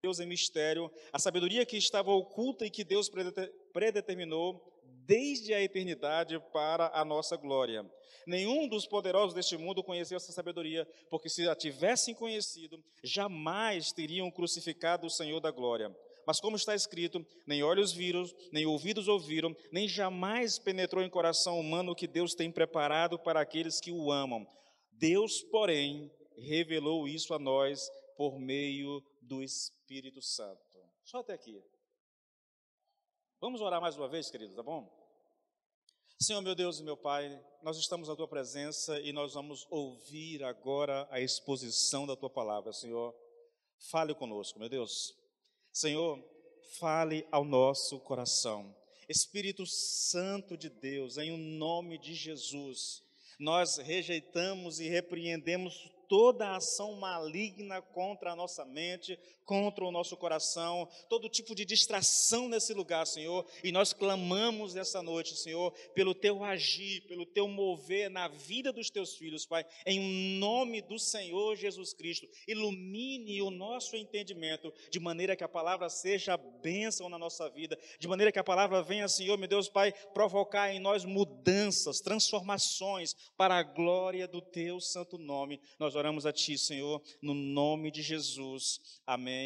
Deus em mistério, a sabedoria que estava oculta e que Deus predeterminou desde a eternidade para a nossa glória. Nenhum dos poderosos deste mundo conheceu essa sabedoria, porque se a tivessem conhecido, jamais teriam crucificado o Senhor da glória. Mas como está escrito, nem olhos viram, nem ouvidos ouviram, nem jamais penetrou em coração humano o que Deus tem preparado para aqueles que o amam. Deus, porém, revelou isso a nós por meio do Espírito Santo. Só até aqui. Vamos orar mais uma vez, queridos, tá bom? Senhor, meu Deus e meu Pai, nós estamos na Tua presença e nós vamos ouvir agora a exposição da Tua palavra, Senhor. Fale conosco, meu Deus. Senhor, fale ao nosso coração. Espírito Santo de Deus, em o nome de Jesus, nós rejeitamos e repreendemos toda a ação maligna contra a nossa mente, contra o nosso coração, todo tipo de distração nesse lugar, Senhor, e nós clamamos nessa noite, Senhor, pelo Teu agir, pelo Teu mover na vida dos Teus filhos, Pai, em nome do Senhor Jesus Cristo. Ilumine o nosso entendimento, de maneira que a palavra seja bênção na nossa vida, de maneira que a palavra venha, Senhor, meu Deus, Pai, provocar em nós mudanças, transformações, para a glória do Teu santo nome. Nós oramos a Ti, Senhor, no nome de Jesus. Amém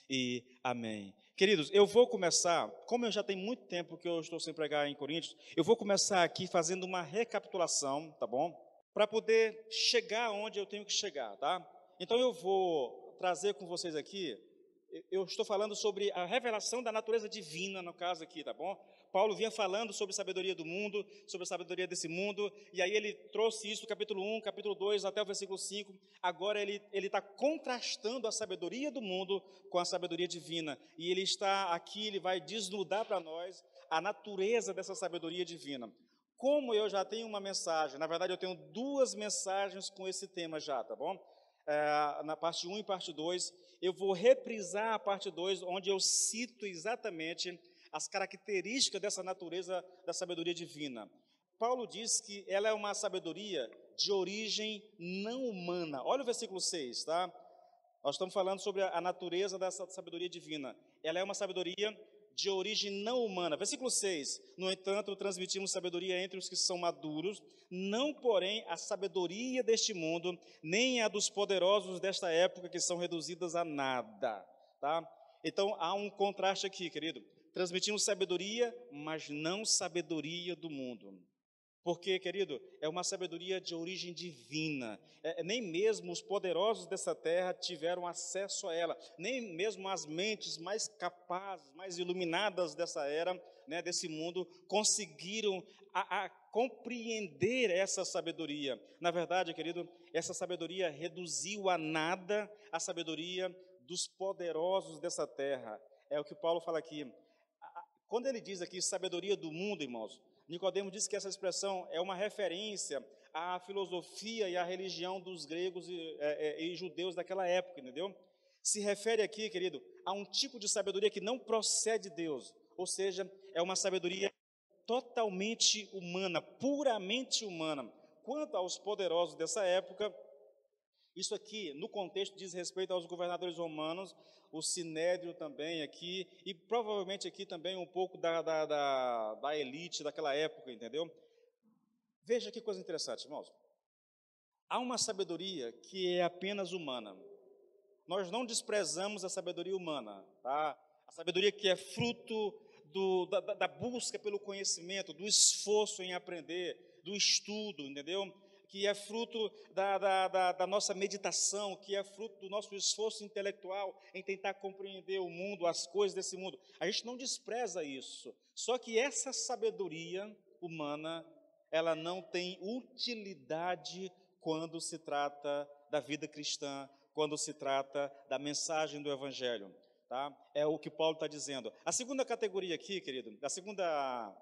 e amém. Queridos, eu vou começar, como eu já tenho muito tempo que eu estou sem pregar em Coríntios, eu vou começar aqui fazendo uma recapitulação, tá bom? Para poder chegar onde eu tenho que chegar, tá? Então eu vou trazer com vocês aqui, eu estou falando sobre a revelação da natureza divina, no caso aqui, tá bom? Paulo vinha falando sobre a sabedoria do mundo, sobre a sabedoria desse mundo, e aí ele trouxe isso do capítulo 1, capítulo 2, até o versículo 5. Agora ele está contrastando a sabedoria do mundo com a sabedoria divina, e ele está aqui, ele vai desnudar para nós a natureza dessa sabedoria divina. Como eu já tenho uma mensagem, na verdade eu tenho duas mensagens com esse tema já, tá bom? Na parte 1 e parte 2, eu vou reprisar a parte 2, onde eu cito exatamente as características dessa natureza da sabedoria divina. Paulo diz que ela é uma sabedoria de origem não humana. Olha o versículo 6, tá? Nós estamos falando sobre a natureza dessa sabedoria divina. Ela é uma sabedoria de origem não humana. Versículo 6, no entanto, transmitimos sabedoria entre os que são maduros, não, porém, a sabedoria deste mundo, nem a dos poderosos desta época, que são reduzidas a nada, tá? Então, há um contraste aqui, querido. Transmitimos sabedoria, mas não sabedoria do mundo. Porque, querido, é uma sabedoria de origem divina. Nem mesmo os poderosos dessa terra tiveram acesso a ela. Nem mesmo as mentes mais capazes, mais iluminadas dessa era, né, desse mundo, conseguiram a compreender essa sabedoria. Na verdade, querido, essa sabedoria reduziu a nada a sabedoria dos poderosos dessa terra. É o que Paulo fala aqui. Quando ele diz aqui sabedoria do mundo, irmãos, Nicodemo diz que essa expressão é uma referência à filosofia e à religião dos gregos e judeus daquela época, entendeu? Se refere aqui, querido, a um tipo de sabedoria que não procede de Deus, ou seja, é uma sabedoria totalmente humana, puramente humana. Quanto aos poderosos dessa época, isso aqui, no contexto, diz respeito aos governadores romanos, o sinédrio também aqui, e provavelmente aqui também um pouco da elite daquela época, entendeu? Veja que coisa interessante, irmãos. Há uma sabedoria que é apenas humana. Nós não desprezamos a sabedoria humana, tá? A sabedoria que é fruto da busca pelo conhecimento, do esforço em aprender, do estudo, entendeu? Que é fruto da nossa meditação, que é fruto do nosso esforço intelectual em tentar compreender o mundo, as coisas desse mundo. A gente não despreza isso. Só que essa sabedoria humana, ela não tem utilidade quando se trata da vida cristã, quando se trata da mensagem do Evangelho. Tá? É o que Paulo está dizendo. A segunda categoria aqui, querido, a segunda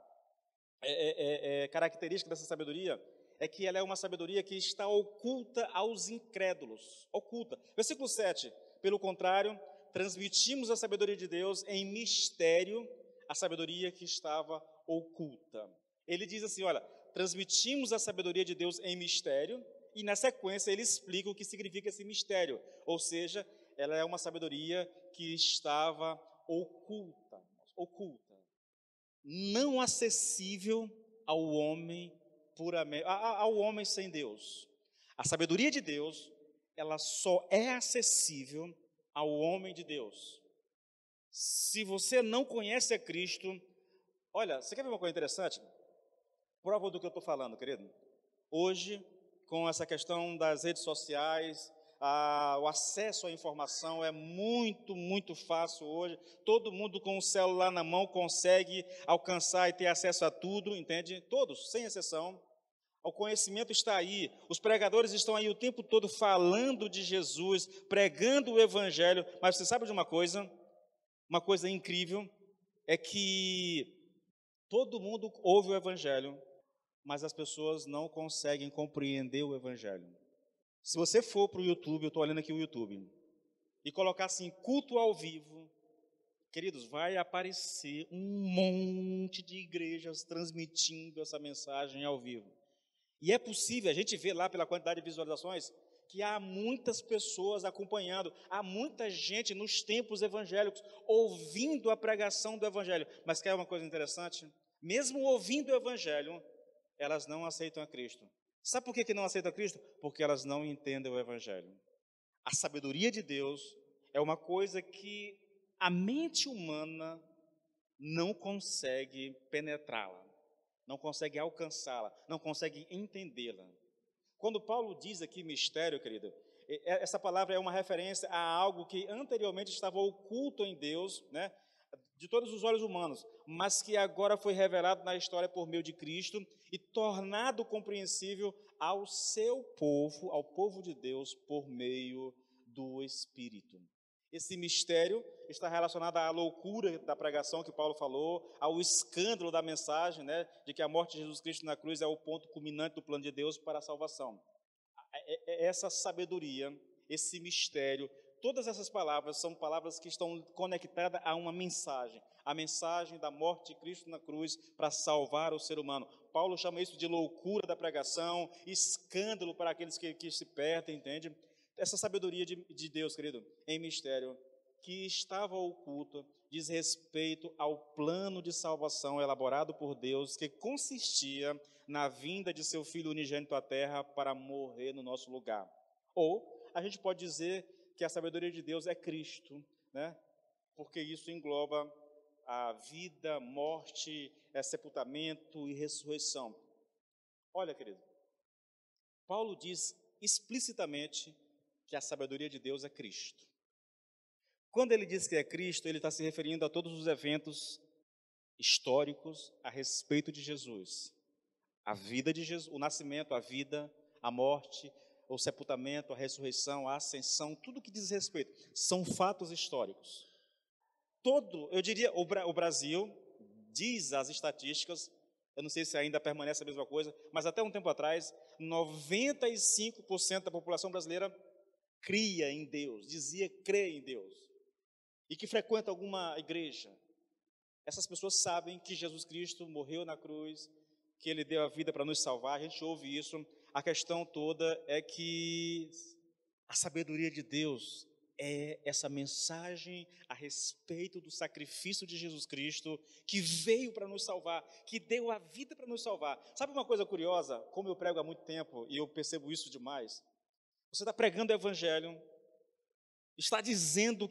característica dessa sabedoria é que ela é uma sabedoria que está oculta aos incrédulos. Oculta. Versículo 7. Pelo contrário, transmitimos a sabedoria de Deus em mistério, a sabedoria que estava oculta. Ele diz assim, olha, transmitimos a sabedoria de Deus em mistério, e na sequência ele explica o que significa esse mistério, ou seja, ela é uma sabedoria que estava oculta, oculta, não acessível ao homem puramente, ao homem sem Deus. A sabedoria de Deus, ela só é acessível ao homem de Deus. Se você não conhece a Cristo, olha, você quer ver uma coisa interessante? Prova do que eu estou falando, querido. Hoje, com essa questão das redes sociais, o acesso à informação é muito, muito fácil hoje. Todo mundo com o celular na mão consegue alcançar e ter acesso a tudo, entende? Todos, sem exceção. O conhecimento está aí, os pregadores estão aí o tempo todo falando de Jesus, pregando o Evangelho, mas você sabe de uma coisa incrível, é que todo mundo ouve o Evangelho, mas as pessoas não conseguem compreender o Evangelho. Se você for para o YouTube, eu estou olhando aqui o YouTube, e colocar assim, culto ao vivo, queridos, vai aparecer um monte de igrejas transmitindo essa mensagem ao vivo. E é possível, a gente vê lá pela quantidade de visualizações, que há muitas pessoas acompanhando, há muita gente nos templos evangélicos ouvindo a pregação do Evangelho. Mas quer uma coisa interessante? Mesmo ouvindo o Evangelho, elas não aceitam a Cristo. Sabe por que não aceitam a Cristo? Porque elas não entendem o Evangelho. A sabedoria de Deus é uma coisa que a mente humana não consegue penetrá-la, não consegue alcançá-la, não consegue entendê-la. Quando Paulo diz aqui mistério, querido, essa palavra é uma referência a algo que anteriormente estava oculto em Deus, né, de todos os olhos humanos, mas que agora foi revelado na história por meio de Cristo e tornado compreensível ao seu povo, ao povo de Deus, por meio do Espírito. Esse mistério está relacionado à loucura da pregação que Paulo falou, ao escândalo da mensagem, né, de que a morte de Jesus Cristo na cruz é o ponto culminante do plano de Deus para a salvação. Essa sabedoria, esse mistério, todas essas palavras são palavras que estão conectadas a uma mensagem, a mensagem da morte de Cristo na cruz para salvar o ser humano. Paulo chama isso de loucura da pregação, escândalo para aqueles que se perdem, entende? Essa sabedoria de Deus, querido, em mistério, que estava oculta, diz respeito ao plano de salvação elaborado por Deus, que consistia na vinda de seu Filho unigênito à terra para morrer no nosso lugar. Ou, a gente pode dizer que a sabedoria de Deus é Cristo, né? Porque isso engloba a vida, morte, sepultamento e ressurreição. Olha, querido, Paulo diz explicitamente que a sabedoria de Deus é Cristo. Quando ele diz que é Cristo, ele está se referindo a todos os eventos históricos a respeito de Jesus. A vida de Jesus, o nascimento, a vida, a morte, o sepultamento, a ressurreição, a ascensão, tudo que diz respeito, são fatos históricos. Eu diria, o Brasil, diz as estatísticas, eu não sei se ainda permanece a mesma coisa, mas até um tempo atrás, 95% da população brasileira cria em Deus, dizia crer em Deus, e que frequenta alguma igreja. Essas pessoas sabem que Jesus Cristo morreu na cruz, que Ele deu a vida para nos salvar, a gente ouve isso. A questão toda é que a sabedoria de Deus é essa mensagem a respeito do sacrifício de Jesus Cristo, que veio para nos salvar, que deu a vida para nos salvar. Sabe uma coisa curiosa? Como eu prego há muito tempo, e eu percebo isso demais, você está pregando o Evangelho, está dizendo o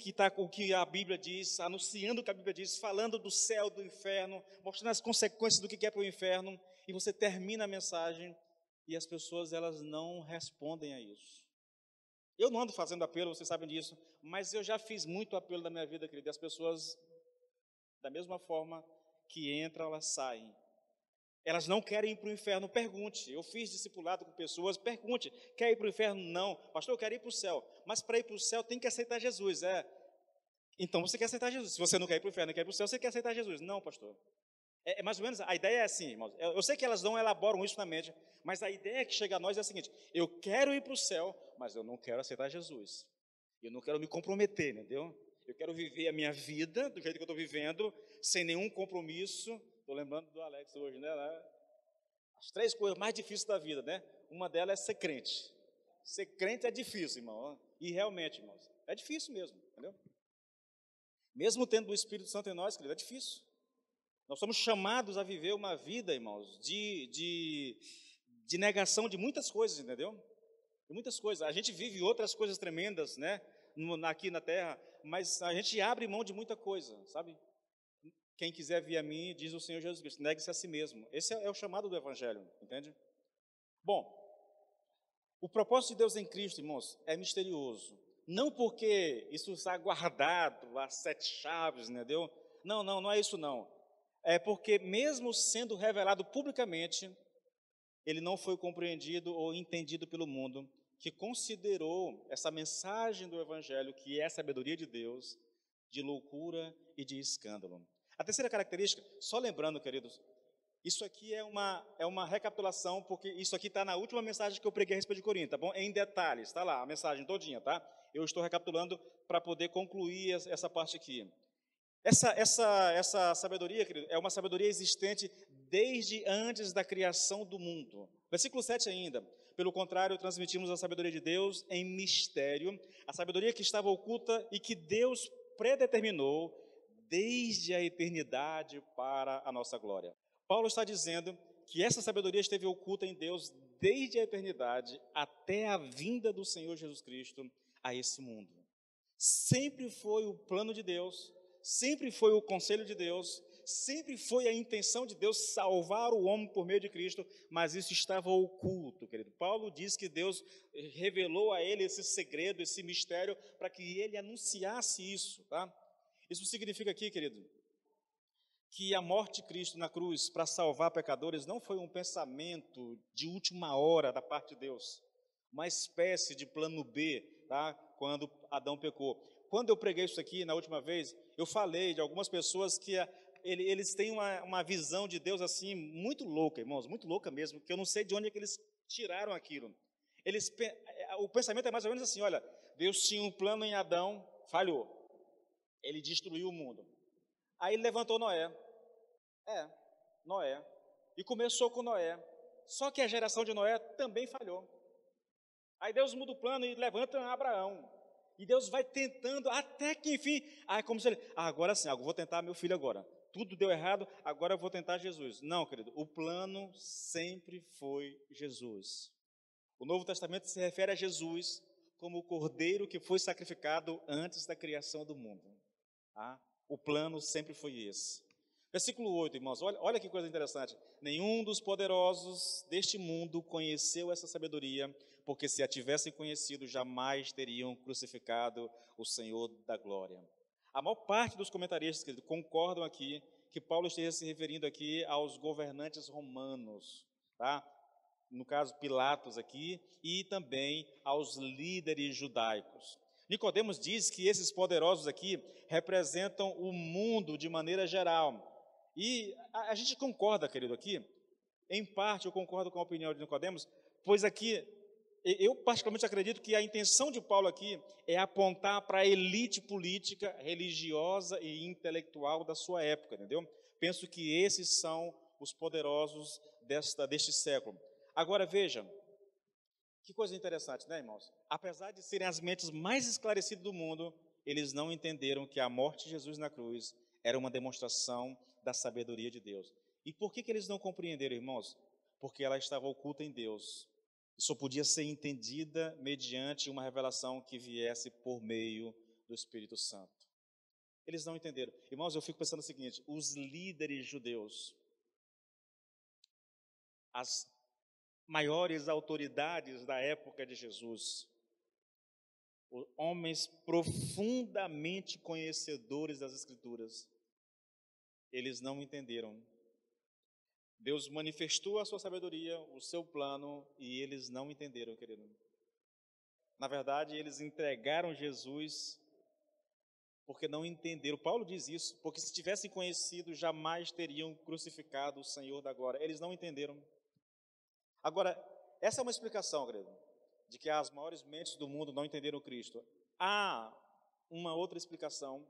que a Bíblia diz, anunciando o que a Bíblia diz, falando do céu, do inferno, mostrando as consequências do que é para o inferno, e você termina a mensagem e as pessoas elas não respondem a isso. Eu não ando fazendo apelo, vocês sabem disso, mas eu já fiz muito apelo na minha vida, querido, e as pessoas, da mesma forma que entram, elas saem. Elas não querem ir para o inferno, pergunte. Eu fiz discipulado com pessoas, pergunte, quer ir para o inferno? Não. Pastor, eu quero ir para o céu. Mas para ir para o céu tem que aceitar Jesus. Então você quer aceitar Jesus. Se você não quer ir para o inferno, quer ir para o céu, você quer aceitar Jesus. Não, pastor. É mais ou menos, a ideia é assim, irmãos. Eu sei que elas não elaboram isso na mente, mas a ideia que chega a nós é a seguinte: eu quero ir para o céu, mas eu não quero aceitar Jesus. Eu não quero me comprometer, entendeu? Eu quero viver a minha vida do jeito que eu estou vivendo, sem nenhum compromisso. Estou lembrando do Alex hoje, né? As 3 coisas mais difíceis da vida, né? Uma delas é ser crente. Ser crente é difícil, irmão. E realmente, irmãos, É difícil mesmo, entendeu? Mesmo tendo o Espírito Santo em nós, querido, é difícil. Nós somos chamados a viver uma vida, irmãos, de negação de muitas coisas, entendeu? De muitas coisas. A gente vive outras coisas tremendas, né? Aqui na terra, mas a gente abre mão de muita coisa, sabe? Quem quiser vir a mim, diz o Senhor Jesus Cristo, negue-se a si mesmo. Esse é o chamado do Evangelho, entende? Bom, o propósito de Deus em Cristo, irmãos, é misterioso. Não porque isso está guardado, as 7 chaves, entendeu? Não é isso não. É porque mesmo sendo revelado publicamente, ele não foi compreendido ou entendido pelo mundo, que considerou essa mensagem do Evangelho, que é a sabedoria de Deus, de loucura e de escândalo. A terceira característica, só lembrando, queridos, isso aqui é uma recapitulação, porque isso aqui está na última mensagem que eu preguei a respeito de Corinto, tá bom? Em detalhes, está lá, a mensagem todinha, tá? Eu estou recapitulando para poder concluir essa parte aqui. Essa sabedoria, querido, é uma sabedoria existente desde antes da criação do mundo. Versículo 7 ainda. Pelo contrário, transmitimos a sabedoria de Deus em mistério, a sabedoria que estava oculta e que Deus predeterminou desde a eternidade para a nossa glória. Paulo está dizendo que essa sabedoria esteve oculta em Deus desde a eternidade até a vinda do Senhor Jesus Cristo a esse mundo. Sempre foi o plano de Deus, sempre foi o conselho de Deus, sempre foi a intenção de Deus salvar o homem por meio de Cristo, mas isso estava oculto, querido. Paulo diz que Deus revelou a ele esse segredo, esse mistério, para que ele anunciasse isso, tá? Isso significa aqui, querido, que a morte de Cristo na cruz para salvar pecadores não foi um pensamento de última hora da parte de Deus, uma espécie de plano B, tá? Quando Adão pecou. Quando eu preguei isso aqui na última vez, eu falei de algumas pessoas que eles têm uma visão de Deus assim, muito louca, irmãos, muito louca mesmo, que eu não sei de onde é que eles tiraram aquilo. O pensamento é mais ou menos assim, olha, Deus tinha um plano em Adão, falhou, ele destruiu o mundo. Aí ele levantou Noé, Noé, e começou com Noé, só que a geração de Noé também falhou. Aí Deus muda o plano e levanta Abraão. E Deus vai tentando até que, enfim, como se ele, agora sim, vou tentar meu filho agora. Tudo deu errado, agora eu vou tentar Jesus. Não, querido, o plano sempre foi Jesus. O Novo Testamento se refere a Jesus como o cordeiro que foi sacrificado antes da criação do mundo. Tá? O plano sempre foi esse. Versículo 8, irmãos, olha que coisa interessante. Nenhum dos poderosos deste mundo conheceu essa sabedoria, porque se a tivessem conhecido, jamais teriam crucificado o Senhor da glória. A maior parte dos comentaristas, querido, concordam aqui que Paulo esteja se referindo aqui aos governantes romanos, tá? No caso Pilatos aqui, e também aos líderes judaicos. Nicodemos diz que esses poderosos aqui representam o mundo de maneira geral. E a gente concorda, querido, aqui, em parte eu concordo com a opinião de Nicodemos, pois aqui, eu particularmente acredito que a intenção de Paulo aqui é apontar para a elite política, religiosa e intelectual da sua época, entendeu? Penso que esses são os poderosos deste século. Agora veja, que coisa interessante, né, irmãos? Apesar de serem as mentes mais esclarecidas do mundo, eles não entenderam que a morte de Jesus na cruz era uma demonstração da sabedoria de Deus. E por que eles não compreenderam, irmãos? Porque ela estava oculta em Deus. E só podia ser entendida mediante uma revelação que viesse por meio do Espírito Santo. Eles não entenderam. Irmãos, eu fico pensando o seguinte, os líderes judeus, as maiores autoridades da época de Jesus, homens profundamente conhecedores das Escrituras, eles não entenderam. Deus manifestou a sua sabedoria, o seu plano, e eles não entenderam, querido. Na verdade, eles entregaram Jesus porque não entenderam. Paulo diz isso, porque se tivessem conhecido, jamais teriam crucificado o Senhor da glória. Eles não entenderam. Agora, essa é uma explicação, querido, de que as maiores mentes do mundo não entenderam Cristo. Há uma outra explicação.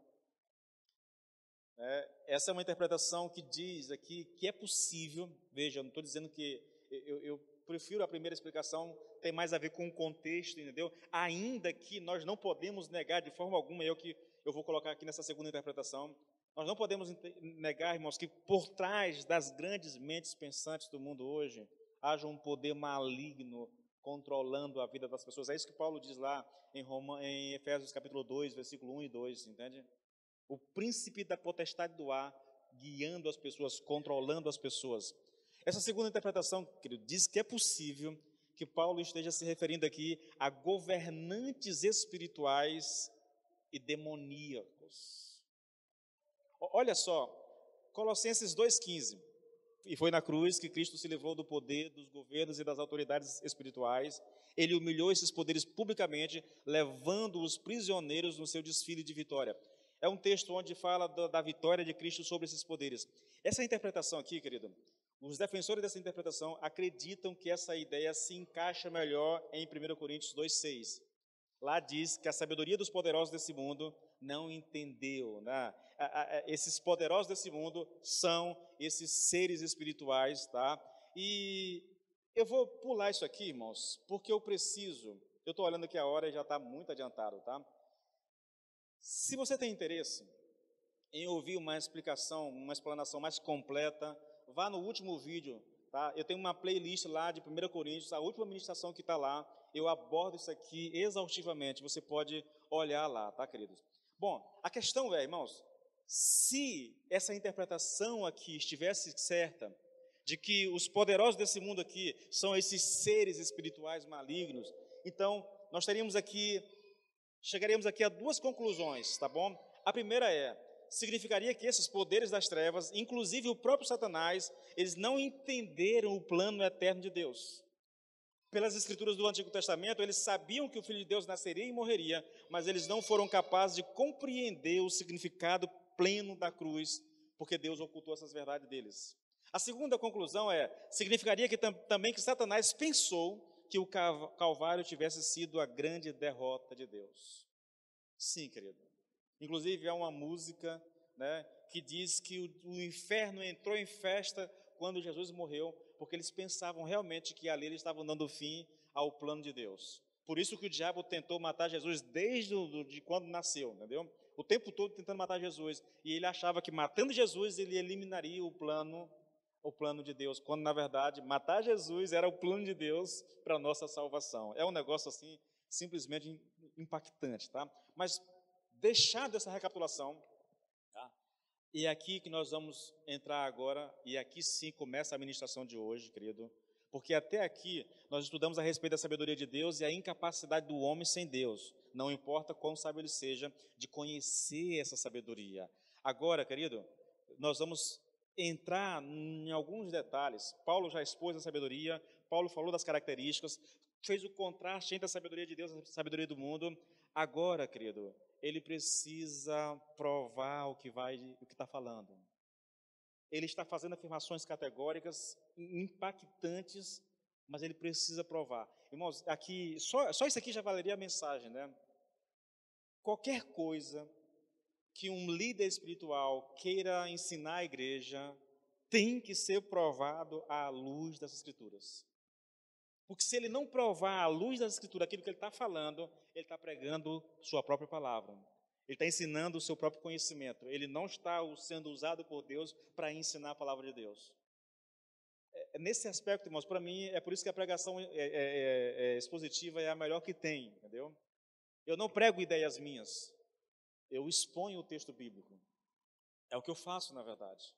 Essa é uma interpretação que diz aqui que é possível, veja, eu não estou dizendo que, prefiro a primeira explicação, tem mais a ver com o contexto, entendeu? Ainda que nós não podemos negar de forma alguma, que eu vou colocar aqui nessa segunda interpretação, nós não podemos negar, irmãos, que por trás das grandes mentes pensantes do mundo hoje, haja um poder maligno controlando a vida das pessoas. É isso que Paulo diz lá em Efésios capítulo 2, versículo 1 e 2, entende? O príncipe da potestade do ar guiando as pessoas, controlando as pessoas. Essa segunda interpretação, querido, diz que é possível que Paulo esteja se referindo aqui a governantes espirituais e demoníacos. Olha só, Colossenses 2,15. E foi na cruz que Cristo se livrou do poder dos governos e das autoridades espirituais. Ele humilhou esses poderes publicamente, levando-os prisioneiros no seu desfile de vitória. É um texto onde fala da vitória de Cristo sobre esses poderes. Essa interpretação aqui, querido, os defensores dessa interpretação acreditam que essa ideia se encaixa melhor em 1 Coríntios 2,6. Lá diz que a sabedoria dos poderosos desse mundo não entendeu, né? Esses poderosos desse mundo são esses seres espirituais, tá? E eu vou pular isso aqui, irmãos, porque eu estou olhando aqui a hora e já está muito adiantado, tá? Se você tem interesse em ouvir uma explicação, uma explanação mais completa, vá no último vídeo, tá? Eu tenho uma playlist lá de 1 Coríntios, a última ministração que está lá, eu abordo isso aqui exaustivamente, você pode olhar lá, tá, queridos? Bom, a questão é, irmãos, se essa interpretação aqui estivesse certa, de que os poderosos desse mundo aqui são esses seres espirituais malignos, então nós chegaríamos aqui a duas conclusões, tá bom? A primeira significaria que esses poderes das trevas, inclusive o próprio Satanás, eles não entenderam o plano eterno de Deus. Pelas escrituras do Antigo Testamento, eles sabiam que o Filho de Deus nasceria e morreria, mas eles não foram capazes de compreender o significado pleno da cruz, porque Deus ocultou essas verdades deles. A segunda conclusão significaria que também que Satanás pensou que o Calvário tivesse sido a grande derrota de Deus. Sim, querido. Inclusive, há uma música, né, que diz que o inferno entrou em festa quando Jesus morreu, porque eles pensavam realmente que ali eles estavam dando fim ao plano de Deus. Por isso que o diabo tentou matar Jesus desde de quando nasceu, entendeu? O tempo todo tentando matar Jesus. E ele achava que matando Jesus ele eliminaria o plano de Deus, quando na verdade matar Jesus era o plano de Deus para a nossa salvação. É um negócio assim, simplesmente impactante, tá? Mas deixado essa recapitulação, tá? E é aqui que nós vamos entrar agora, e aqui sim começa a ministração de hoje, querido, porque até aqui nós estudamos a respeito da sabedoria de Deus e a incapacidade do homem sem Deus, não importa quão sábio ele seja, de conhecer essa sabedoria. Agora, querido, nós vamos entrar em alguns detalhes. Paulo já expôs a sabedoria, Paulo falou das características, fez o contraste entre a sabedoria de Deus e a sabedoria do mundo. Agora, querido, ele precisa provar o que está falando. Ele está fazendo afirmações categóricas, impactantes, mas ele precisa provar. Irmãos, aqui, só isso aqui já valeria a mensagem, né? Qualquer coisa que um líder espiritual queira ensinar à igreja tem que ser provado à luz das Escrituras. Porque se ele não provar à luz das Escrituras aquilo que ele está falando, ele está pregando sua própria palavra. Ele está ensinando o seu próprio conhecimento. Ele não está sendo usado por Deus para ensinar a palavra de Deus. Nesse aspecto, irmãos, para mim, é por isso que a pregação expositiva é a melhor que tem, entendeu? Eu não prego ideias minhas. Eu exponho o texto bíblico. É o que eu faço, na verdade.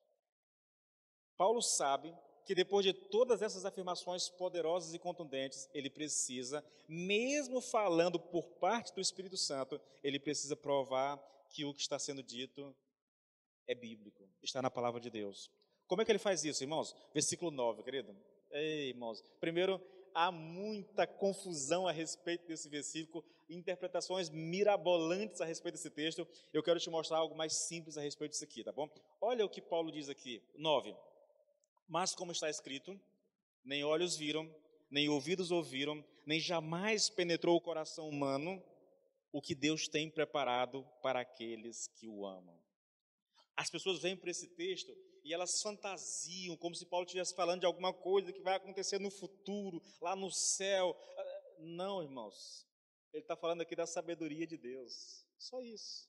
Paulo sabe que depois de todas essas afirmações poderosas e contundentes, ele precisa, mesmo falando por parte do Espírito Santo, ele precisa provar que o que está sendo dito é bíblico, está na palavra de Deus. Como é que ele faz isso, irmãos? Versículo 9, querido. Ei, irmãos, primeiro, há muita confusão a respeito desse versículo, interpretações mirabolantes a respeito desse texto. Eu quero te mostrar algo mais simples a respeito disso aqui, tá bom? Olha o que Paulo diz aqui, 9. Mas como está escrito, nem olhos viram, nem ouvidos ouviram, nem jamais penetrou o coração humano o que Deus tem preparado para aqueles que o amam. As pessoas vêm para esse texto e elas fantasiam, como se Paulo estivesse falando de alguma coisa que vai acontecer no futuro, lá no céu. Não, irmãos, ele está falando aqui da sabedoria de Deus, só isso.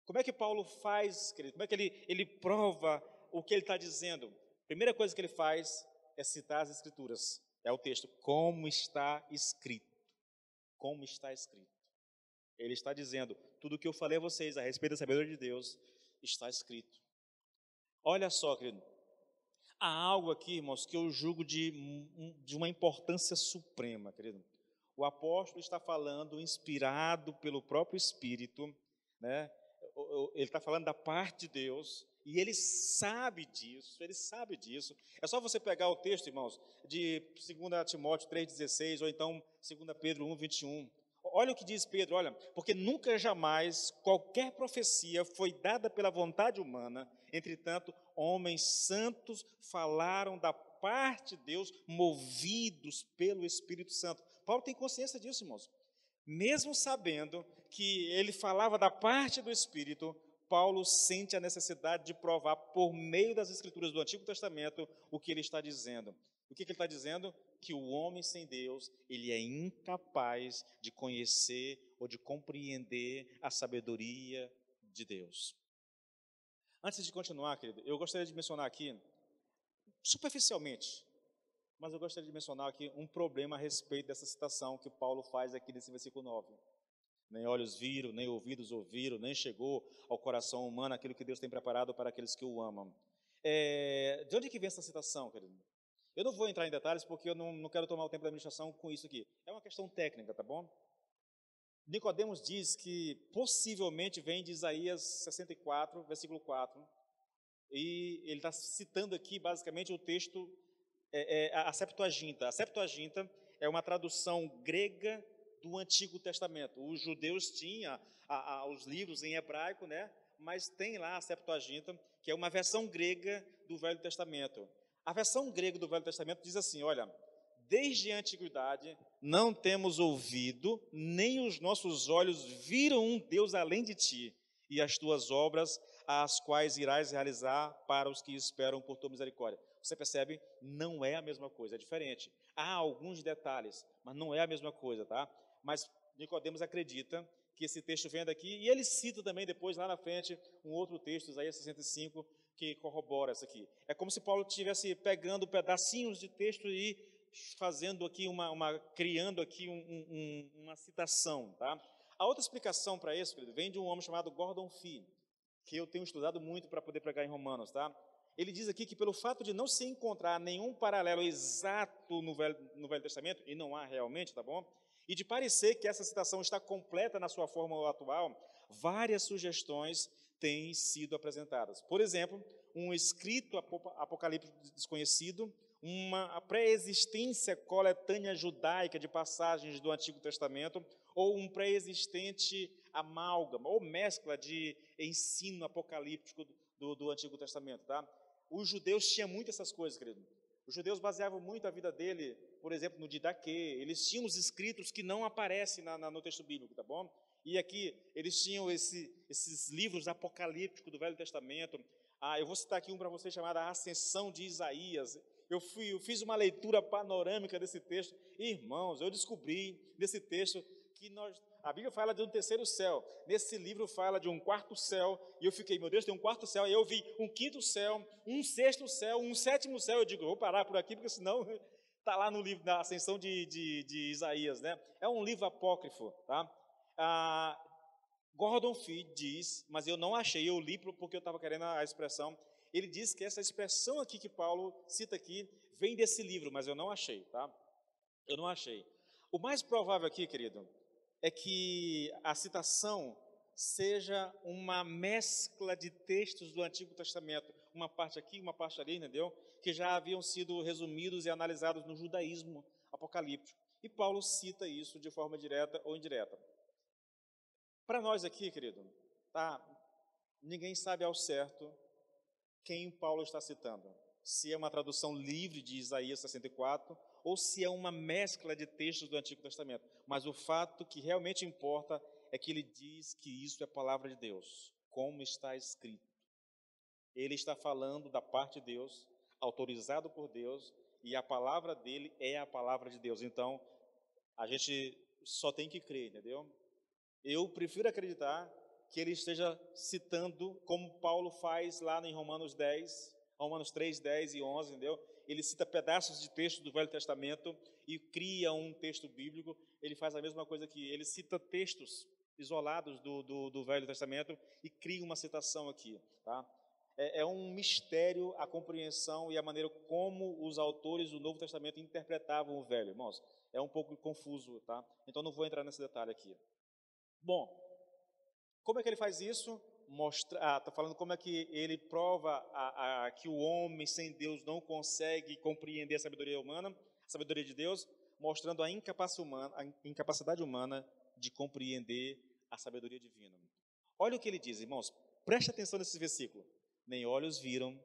Como é que Paulo faz, querido? Como é que ele prova o que ele está dizendo? Primeira coisa que ele faz é citar as Escrituras. É o texto, como está escrito. Como está escrito. Ele está dizendo, tudo o que eu falei a vocês a respeito da sabedoria de Deus, está escrito. Olha só, querido, há algo aqui, irmãos, que eu julgo de uma importância suprema, querido. O apóstolo está falando, inspirado pelo próprio Espírito, né? Ele está falando da parte de Deus, e ele sabe disso. É só você pegar o texto, irmãos, de 2 Timóteo 3,16, ou então 2 Pedro 1,21. Olha o que diz Pedro, olha, porque nunca jamais qualquer profecia foi dada pela vontade humana, entretanto, homens santos falaram da parte de Deus, movidos pelo Espírito Santo. Paulo tem consciência disso, irmãos. Mesmo sabendo que ele falava da parte do Espírito, Paulo sente a necessidade de provar por meio das Escrituras do Antigo Testamento o que ele está dizendo. O que ele está dizendo? Que o homem sem Deus, ele é incapaz de conhecer ou de compreender a sabedoria de Deus. Antes de continuar, querido, eu gostaria de mencionar aqui, superficialmente, mas eu gostaria de mencionar aqui um problema a respeito dessa citação que Paulo faz aqui nesse versículo 9. Nem olhos viram, nem ouvidos ouviram, nem chegou ao coração humano aquilo que Deus tem preparado para aqueles que o amam. De onde que vem essa citação, querido? Eu não vou entrar em detalhes porque eu não quero tomar o tempo da administração com isso aqui. É uma questão técnica, tá bom? Nicodemos diz que possivelmente vem de Isaías 64, versículo 4, e ele está citando aqui basicamente o texto, a Septuaginta. A Septuaginta é uma tradução grega do Antigo Testamento. Os judeus tinham os livros em hebraico, né? Mas tem lá a Septuaginta, que é uma versão grega do Velho Testamento. A versão grega do Velho Testamento diz assim, olha, desde a antiguidade não temos ouvido, nem os nossos olhos viram um Deus além de ti, e as tuas obras, as quais irás realizar para os que esperam por tua misericórdia. Você percebe? Não é a mesma coisa, é diferente. Há alguns detalhes, mas não é a mesma coisa, tá? Mas Nicodemos acredita que esse texto vem daqui, e ele cita também depois, lá na frente, um outro texto, Isaías 65, que corrobora isso aqui. É como se Paulo estivesse pegando pedacinhos de texto e fazendo aqui criando aqui uma citação, tá? A outra explicação para isso, querido, vem de um homem chamado Gordon Fee, que eu tenho estudado muito para poder pregar em Romanos, tá? Ele diz aqui que pelo fato de não se encontrar nenhum paralelo exato no Velho Testamento, e não há realmente, tá bom? E de parecer que essa citação está completa na sua forma atual, várias sugestões têm sido apresentadas. Por exemplo, um escrito apocalíptico desconhecido, uma pré-existência coletânea judaica de passagens do Antigo Testamento, ou um pré-existente amálgama, ou mescla de ensino apocalíptico do Antigo Testamento, tá? Os judeus tinham muito essas coisas, querido. Os judeus baseavam muito a vida dele, por exemplo, no Didaquê. Eles tinham os escritos que não aparecem no texto bíblico, tá bom? E aqui, eles tinham esses livros apocalípticos do Velho Testamento. Eu vou citar aqui um para vocês chamado A Ascensão de Isaías. Eu fiz uma leitura panorâmica desse texto. Irmãos, eu descobri nesse texto que a Bíblia fala de um terceiro céu. Nesse livro fala de um quarto céu. E eu fiquei, meu Deus, tem um quarto céu. E eu vi um quinto céu, um sexto céu, um sétimo céu. Eu digo, vou parar por aqui, porque senão está lá no livro da Ascensão de Isaías, né? É um livro apócrifo, tá? Gordon Fee diz, mas eu não achei, eu li porque eu estava querendo a expressão. Ele diz que essa expressão aqui que Paulo cita aqui vem desse livro, mas eu não achei, tá? Eu não achei. O mais provável aqui, querido, é que a citação seja uma mescla de textos do Antigo Testamento, uma parte aqui, uma parte ali, entendeu? Que já haviam sido resumidos e analisados no judaísmo apocalíptico. E Paulo cita isso de forma direta ou indireta. Para nós aqui, querido, tá? Ninguém sabe ao certo quem Paulo está citando. Se é uma tradução livre de Isaías 64 ou se é uma mescla de textos do Antigo Testamento. Mas o fato que realmente importa é que ele diz que isso é palavra de Deus, como está escrito. Ele está falando da parte de Deus, autorizado por Deus, e a palavra dele é a palavra de Deus. Então, a gente só tem que crer, entendeu? Eu prefiro acreditar que ele esteja citando, como Paulo faz lá em Romanos 10, Romanos 3, 10 e 11, entendeu? Ele cita pedaços de texto do Velho Testamento e cria um texto bíblico. Ele faz a mesma coisa que ele cita textos isolados do Velho Testamento e cria uma citação aqui, tá? É um mistério a compreensão e a maneira como os autores do Novo Testamento interpretavam o Velho, irmãos. É um pouco confuso, tá? Então não vou entrar nesse detalhe aqui. Bom, como é que ele faz isso? Está falando como é que ele prova que o homem sem Deus não consegue compreender a sabedoria humana, a sabedoria de Deus, mostrando a incapacidade humana de compreender a sabedoria divina. Olha o que ele diz, irmãos, preste atenção nesse versículo. Nem olhos viram,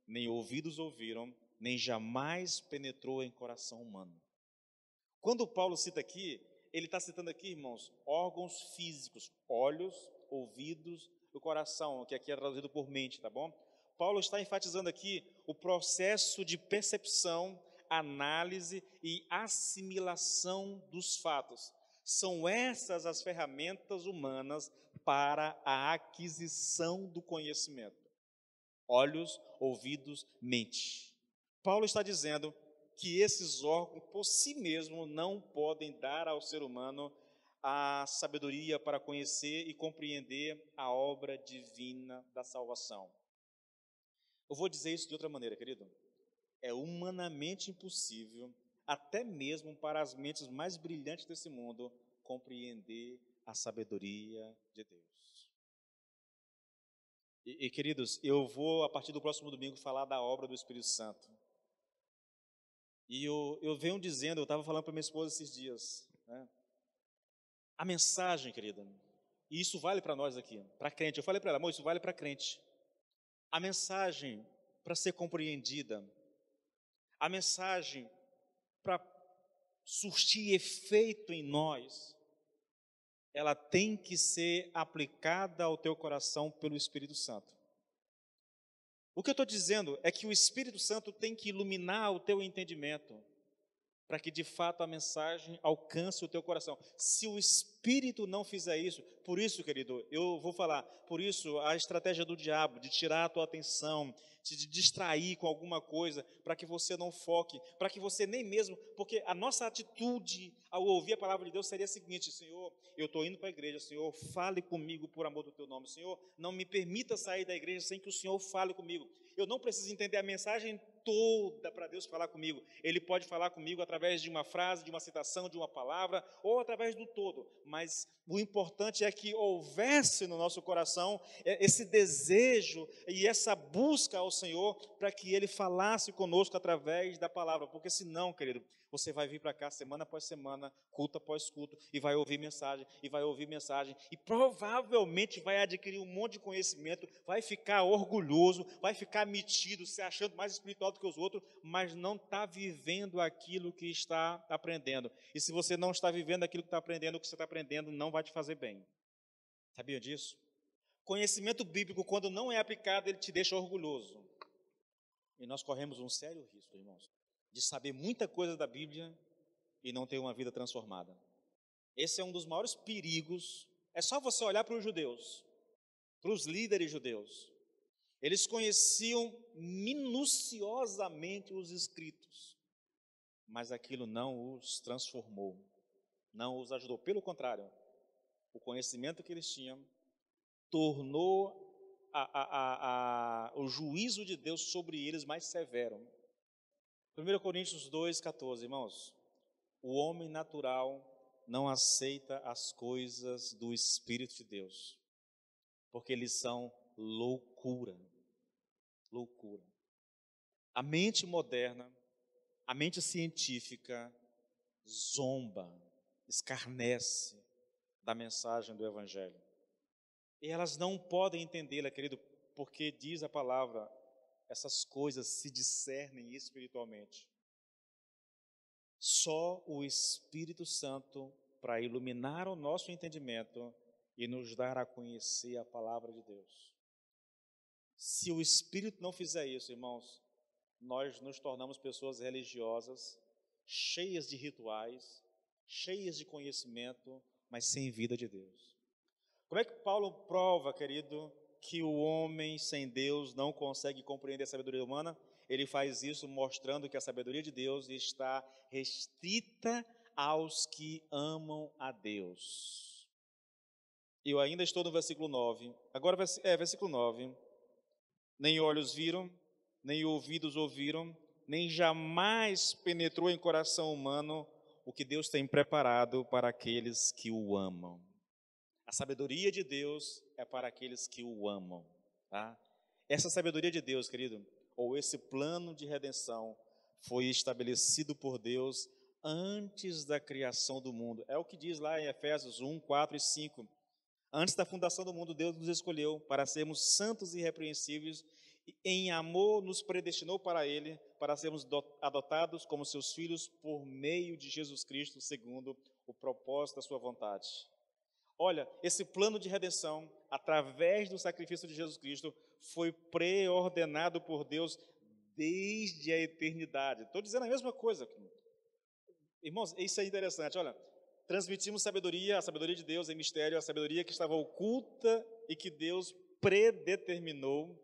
nem ouvidos ouviram, nem jamais penetrou em coração humano. Quando Paulo cita aqui, ele está citando aqui, irmãos, órgãos físicos, olhos, ouvidos e o coração, que aqui é traduzido por mente, tá bom? Paulo está enfatizando aqui o processo de percepção, análise e assimilação dos fatos. São essas as ferramentas humanas para a aquisição do conhecimento. Olhos, ouvidos, mente. Paulo está dizendo que esses órgãos, por si mesmos, não podem dar ao ser humano a sabedoria para conhecer e compreender a obra divina da salvação. Eu vou dizer isso de outra maneira, querido. É humanamente impossível, até mesmo para as mentes mais brilhantes desse mundo, compreender a sabedoria de Deus. Queridos, eu vou, a partir do próximo domingo, falar da obra do Espírito Santo. E eu venho dizendo, eu estava falando para minha esposa esses dias, né? A mensagem, querida, e isso vale para nós aqui, para crente. Eu falei para ela, amor, isso vale para crente. A mensagem para ser compreendida, a mensagem para surtir efeito em nós, ela tem que ser aplicada ao teu coração pelo Espírito Santo. O que eu estou dizendo é que o Espírito Santo tem que iluminar o teu entendimento, para que de fato a mensagem alcance o teu coração. Se o Espírito não fizer isso, por isso, querido, eu vou falar, por isso a estratégia do diabo de tirar a tua atenção, te distrair com alguma coisa, para que você não foque, para que você nem mesmo, porque a nossa atitude ao ouvir a palavra de Deus seria a seguinte: Senhor, eu estou indo para a igreja, Senhor, fale comigo por amor do teu nome, Senhor, não me permita sair da igreja sem que o Senhor fale comigo. Eu não preciso entender a mensagem toda para Deus falar comigo. Ele pode falar comigo através de uma frase, de uma citação, de uma palavra, ou através do todo. Mas o importante é que houvesse no nosso coração esse desejo e essa busca ao Senhor para que Ele falasse conosco através da palavra. Porque senão, querido, você vai vir para cá semana após semana, culto após culto, e vai ouvir mensagem, e provavelmente vai adquirir um monte de conhecimento, vai ficar orgulhoso, vai ficar metido, se achando mais espiritual do que os outros, mas não está vivendo aquilo que está aprendendo. E se você não está vivendo aquilo que está aprendendo, o que você está aprendendo não vai te fazer bem. Sabia disso? Conhecimento bíblico, quando não é aplicado, ele te deixa orgulhoso. E nós corremos um sério risco, irmãos, de saber muita coisa da Bíblia e não ter uma vida transformada. Esse é um dos maiores perigos. É só você olhar para os judeus, para os líderes judeus. Eles conheciam minuciosamente os escritos, mas aquilo não os transformou, não os ajudou. Pelo contrário, o conhecimento que eles tinham tornou o juízo de Deus sobre eles mais severo. 1 Coríntios 2,14, irmãos, o homem natural não aceita as coisas do Espírito de Deus, porque eles são loucura. Loucura. A mente moderna, a mente científica, zomba, escarnece da mensagem do Evangelho. E elas não podem entendê-la, querido, porque diz a palavra, essas coisas se discernem espiritualmente. Só o Espírito Santo, para iluminar o nosso entendimento e nos dar a conhecer a palavra de Deus. Se o Espírito não fizer isso, irmãos, nós nos tornamos pessoas religiosas, cheias de rituais, cheias de conhecimento, mas sem vida de Deus. Como é que Paulo prova, querido, que o homem sem Deus não consegue compreender a sabedoria humana? Ele faz isso mostrando que a sabedoria de Deus está restrita aos que amam a Deus. Eu ainda estou no versículo 9. Agora, versículo 9. Nem olhos viram, nem ouvidos ouviram, nem jamais penetrou em coração humano o que Deus tem preparado para aqueles que o amam. A sabedoria de Deus é para aqueles que o amam, tá? Essa sabedoria de Deus, querido, ou esse plano de redenção, foi estabelecido por Deus antes da criação do mundo. É o que diz lá em Efésios 1, 4 e 5. Antes da fundação do mundo, Deus nos escolheu para sermos santos e irrepreensíveis, e em amor nos predestinou para Ele, para sermos adotados como seus filhos por meio de Jesus Cristo, segundo o propósito da sua vontade. Olha, esse plano de redenção, através do sacrifício de Jesus Cristo, foi preordenado por Deus desde a eternidade. Estou dizendo a mesma coisa. Irmãos, isso é interessante. Olha, transmitimos sabedoria, a sabedoria de Deus em mistério, a sabedoria que estava oculta e que Deus predeterminou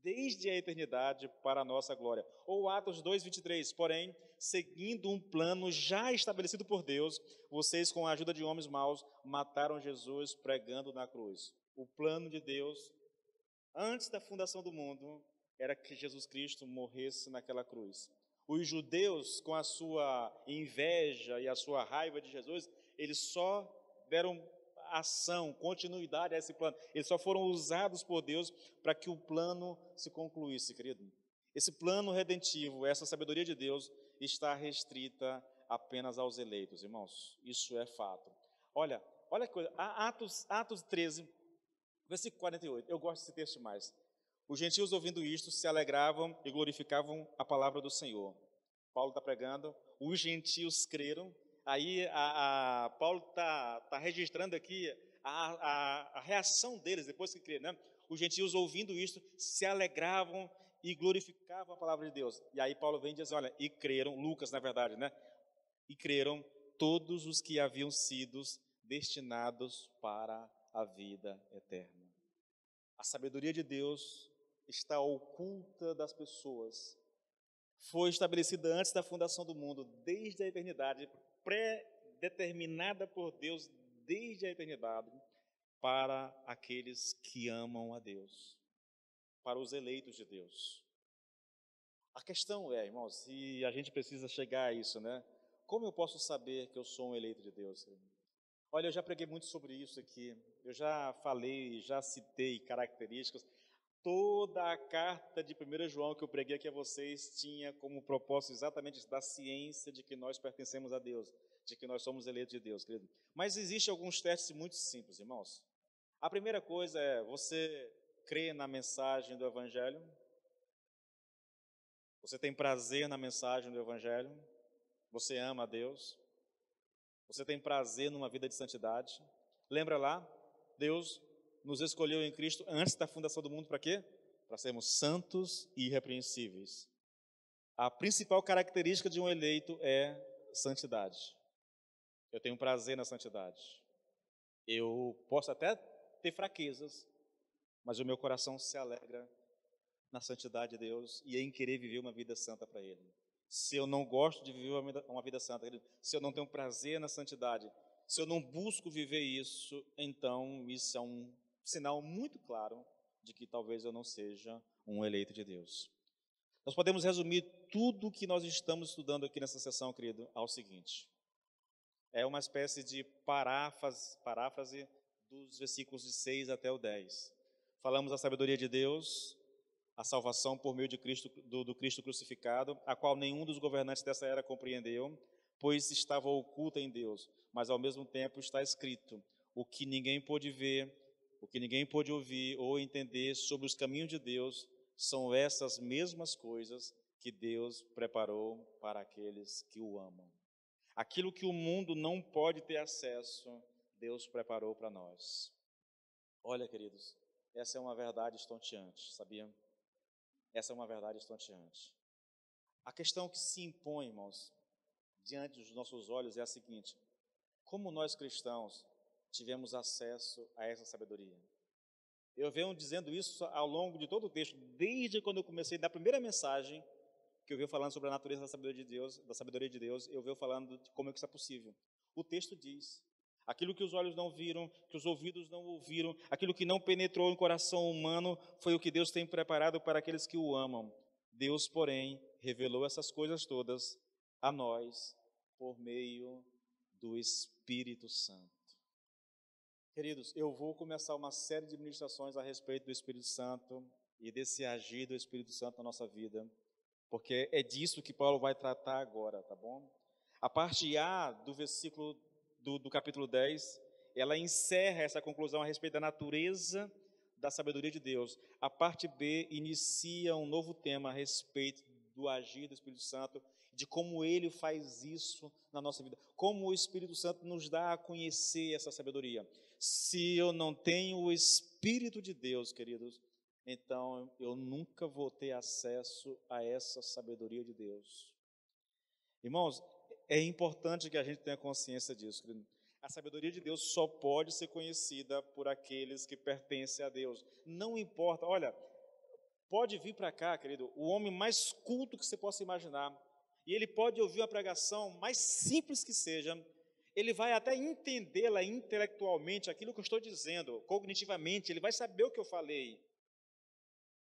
desde a eternidade para a nossa glória. Ou Atos 2:23, porém, seguindo um plano já estabelecido por Deus, vocês, com a ajuda de homens maus, mataram Jesus pregando na cruz. O plano de Deus, antes da fundação do mundo, era que Jesus Cristo morresse naquela cruz. Os judeus, com a sua inveja e a sua raiva de Jesus, eles só deram ação, continuidade a esse plano. Eles só foram usados por Deus para que o plano se concluísse, querido. Esse plano redentivo, essa sabedoria de Deus, está restrita apenas aos eleitos, irmãos. Isso é fato. Olha que coisa. Atos 13, versículo 48. Eu gosto desse texto mais. Os gentios, ouvindo isto, se alegravam e glorificavam a palavra do Senhor. Paulo está pregando, os gentios creram. Aí Paulo está registrando aqui a reação deles depois que creram, né? Os gentios, ouvindo isto, se alegravam e glorificavam a palavra de Deus. E aí Paulo vem e diz, olha, e creram, Lucas na verdade, né? E creram todos os que haviam sido destinados para a vida eterna. A sabedoria de Deus está oculta das pessoas. Foi estabelecida antes da fundação do mundo, desde a eternidade, pré-determinada por Deus desde a eternidade, para aqueles que amam a Deus, para os eleitos de Deus. A questão é, irmãos, e a gente precisa chegar a isso, né? Como eu posso saber que eu sou um eleito de Deus? Olha, eu já preguei muito sobre isso aqui, eu já falei, já citei características. Toda a carta de 1 João que eu preguei aqui a vocês tinha como propósito exatamente da ciência de que nós pertencemos a Deus, de que nós somos eleitos de Deus, querido. Mas existem alguns testes muito simples, irmãos. A primeira coisa é, você crê na mensagem do Evangelho? Você tem prazer na mensagem do Evangelho? Você ama a Deus? Você tem prazer numa vida de santidade? Lembra lá? Deus nos escolheu em Cristo antes da fundação do mundo para quê? Para sermos santos e irrepreensíveis. A principal característica de um eleito é santidade. Eu tenho prazer na santidade. Eu posso até ter fraquezas, mas o meu coração se alegra na santidade de Deus e em querer viver uma vida santa para Ele. Se eu não gosto de viver uma vida santa, se eu não tenho prazer na santidade, se eu não busco viver isso, então isso é um sinal muito claro de que talvez eu não seja um eleito de Deus. Nós podemos resumir tudo o que nós estamos estudando aqui nessa sessão, querido, ao seguinte. É uma espécie de paráfrase dos versículos de 6 até o 10. Falamos da sabedoria de Deus, a salvação por meio de Cristo, do Cristo crucificado, a qual nenhum dos governantes dessa era compreendeu, pois estava oculta em Deus, mas ao mesmo tempo está escrito, o que ninguém pôde ver, o que ninguém pôde ouvir ou entender sobre os caminhos de Deus, são essas mesmas coisas que Deus preparou para aqueles que o amam. Aquilo que o mundo não pode ter acesso, Deus preparou para nós. Olha, queridos, essa é uma verdade estonteante, sabia? Essa é uma verdade estonteante. A questão que se impõe, irmãos, diante dos nossos olhos é a seguinte: como nós cristãos tivemos acesso a essa sabedoria? Eu venho dizendo isso ao longo de todo o texto, desde quando eu comecei da primeira mensagem, que eu venho falando sobre a natureza da sabedoria de Deus, eu venho falando de como é que isso é possível. O texto diz: aquilo que os olhos não viram, que os ouvidos não ouviram, aquilo que não penetrou em coração humano, foi o que Deus tem preparado para aqueles que o amam. Deus, porém, revelou essas coisas todas a nós por meio do Espírito Santo. Queridos, eu vou começar uma série de ministrações a respeito do Espírito Santo e desse agir do Espírito Santo na nossa vida, porque é disso que Paulo vai tratar agora, tá bom? A parte A do versículo do capítulo 10, ela encerra essa conclusão a respeito da natureza da sabedoria de Deus. A parte B inicia um novo tema a respeito do agir do Espírito Santo, de como ele faz isso na nossa vida, como o Espírito Santo nos dá a conhecer essa sabedoria. Se eu não tenho o Espírito de Deus, queridos, então eu nunca vou ter acesso a essa sabedoria de Deus. Irmãos, é importante que a gente tenha consciência disso, querido. A sabedoria de Deus só pode ser conhecida por aqueles que pertencem a Deus. Não importa, olha, pode vir para cá, querido, o homem mais culto que você possa imaginar, e ele pode ouvir uma pregação mais simples que seja, ele vai até entendê-la intelectualmente, aquilo que eu estou dizendo, cognitivamente, ele vai saber o que eu falei,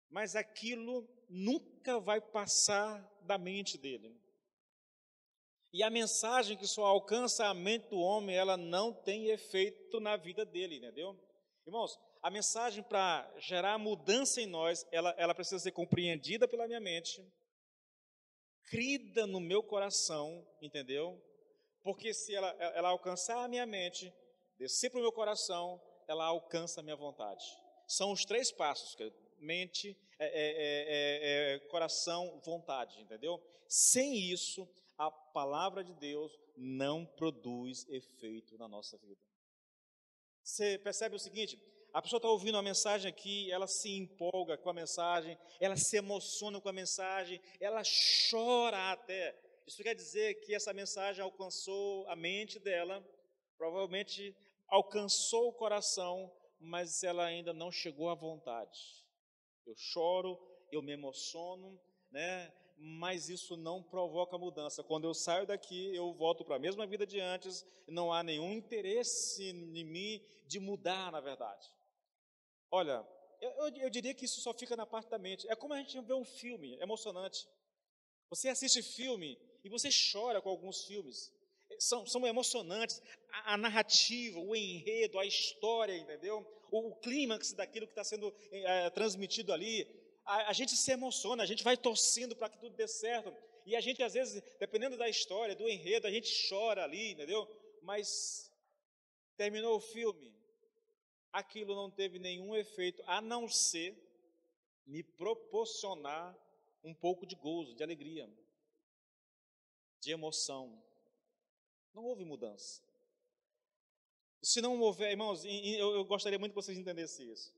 mas aquilo nunca vai passar da mente dele. E a mensagem que só alcança a mente do homem, ela não tem efeito na vida dele, entendeu? Irmãos, a mensagem para gerar mudança em nós, ela precisa ser compreendida pela minha mente, crida no meu coração, entendeu? Porque se ela alcançar a minha mente, descer para o meu coração, ela alcança a minha vontade. São os 3 passos, mente, coração, vontade, entendeu? Sem isso, a palavra de Deus não produz efeito na nossa vida. Você percebe o seguinte: a pessoa está ouvindo a mensagem aqui, ela se empolga com a mensagem, ela se emociona com a mensagem, ela chora até. Isso quer dizer que essa mensagem alcançou a mente dela, provavelmente alcançou o coração, mas ela ainda não chegou à vontade. Eu choro, eu me emociono, né? Mas isso não provoca mudança. Quando eu saio daqui, eu volto para a mesma vida de antes, não há nenhum interesse em mim de mudar, na verdade. Olha, eu diria que isso só fica na parte da mente. É como a gente vê um filme emocionante. Você assiste filme e você chora com alguns filmes. São emocionantes. A narrativa, o enredo, a história, entendeu? O clímax daquilo que está sendo transmitido ali. A gente se emociona, a gente vai torcendo para que tudo dê certo. E a gente, às vezes, dependendo da história, do enredo, a gente chora ali, entendeu? Mas terminou o filme, aquilo não teve nenhum efeito, a não ser me proporcionar um pouco de gozo, de alegria, de emoção. Não houve mudança. Se não houver, irmãos, eu gostaria muito que vocês entendessem isso.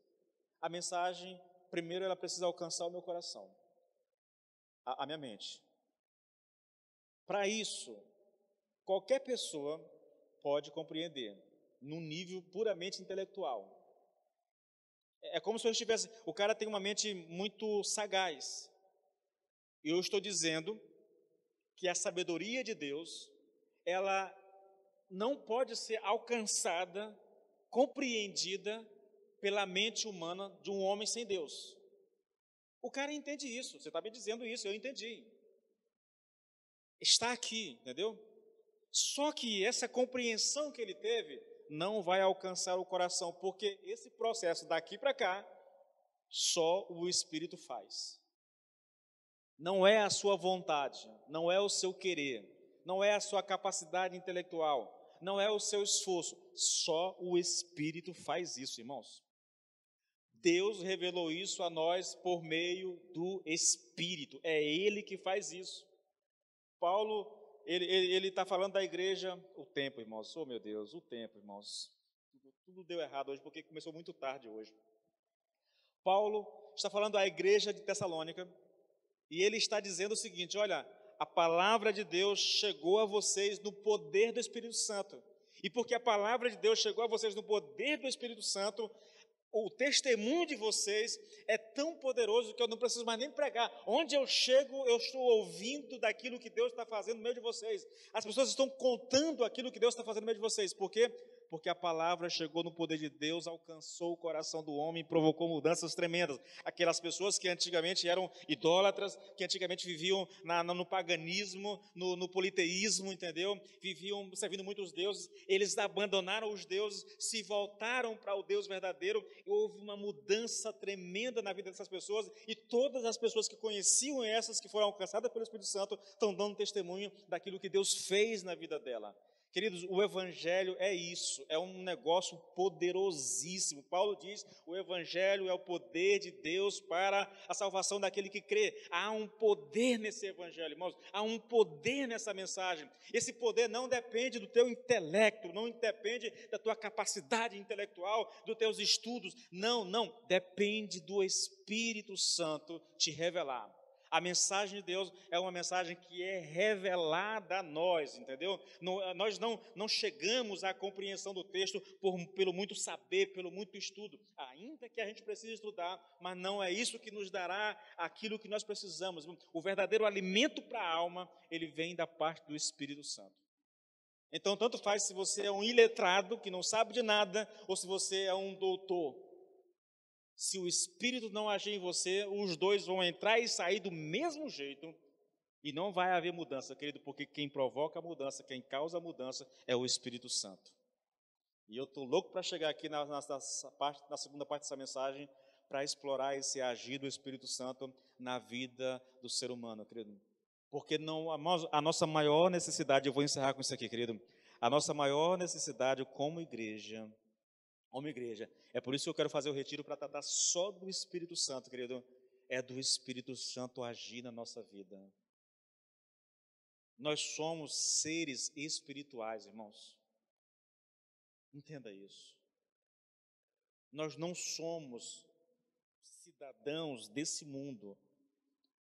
A mensagem, primeiro, ela precisa alcançar o meu coração, a minha mente. Para isso, qualquer pessoa pode compreender, num nível puramente intelectual. É como se eu estivesse, o cara tem uma mente muito sagaz. E eu estou dizendo que a sabedoria de Deus, ela não pode ser alcançada, compreendida pela mente humana de um homem sem Deus. O cara entende isso, você está me dizendo isso, eu entendi. Está aqui, entendeu? Só que essa compreensão que ele teve não vai alcançar o coração, porque esse processo daqui para cá, só o Espírito faz. Não é a sua vontade, não é o seu querer, não é a sua capacidade intelectual, não é o seu esforço, só o Espírito faz isso, irmãos. Deus revelou isso a nós por meio do Espírito, é Ele que faz isso. Paulo, ele está falando da igreja, o tempo, irmãos, oh meu Deus, o tempo, irmãos, tudo deu errado hoje, porque começou muito tarde hoje. Paulo está falando à igreja de Tessalônica, e ele está dizendo o seguinte: olha, a palavra de Deus chegou a vocês no poder do Espírito Santo. E porque a palavra de Deus chegou a vocês no poder do Espírito Santo, o testemunho de vocês é tão poderoso que eu não preciso mais nem pregar. Onde eu chego, eu estou ouvindo daquilo que Deus está fazendo no meio de vocês. As pessoas estão contando aquilo que Deus está fazendo no meio de vocês. Por quê? Porque a palavra chegou no poder de Deus, alcançou o coração do homem e provocou mudanças tremendas. Aquelas pessoas que antigamente eram idólatras, que antigamente viviam no paganismo, no politeísmo, entendeu? Viviam servindo muitos deuses, eles abandonaram os deuses, se voltaram para o Deus verdadeiro, e houve uma mudança tremenda na vida dessas pessoas, e todas as pessoas que conheciam essas que foram alcançadas pelo Espírito Santo, estão dando testemunho daquilo que Deus fez na vida dela. Queridos, o Evangelho é isso, é um negócio poderosíssimo. Paulo diz, o Evangelho é o poder de Deus para a salvação daquele que crê. Há um poder nesse Evangelho, irmãos, há um poder nessa mensagem. Esse poder não depende do teu intelecto, não depende da tua capacidade intelectual, dos teus estudos. Não, depende do Espírito Santo te revelar. A mensagem de Deus é uma mensagem que é revelada a nós, entendeu? Nós não chegamos à compreensão do texto pelo muito saber, pelo muito estudo, ainda que a gente precise estudar, mas não é isso que nos dará aquilo que nós precisamos. O verdadeiro alimento para a alma, ele vem da parte do Espírito Santo. Então, tanto faz se você é um iletrado, que não sabe de nada, ou se você é um doutor. Se o Espírito não agir em você, os dois vão entrar e sair do mesmo jeito, e não vai haver mudança, querido, porque quem provoca a mudança, quem causa a mudança é o Espírito Santo. E eu estou louco para chegar aqui na segunda parte dessa mensagem, para explorar esse agir do Espírito Santo na vida do ser humano, querido. Porque a nossa maior necessidade, eu vou encerrar com isso aqui, querido, a nossa maior necessidade como igreja, é por isso que eu quero fazer o retiro para tratar só do Espírito Santo, querido. É do Espírito Santo agir na nossa vida. Nós somos seres espirituais, irmãos. Entenda isso. Nós não somos cidadãos desse mundo.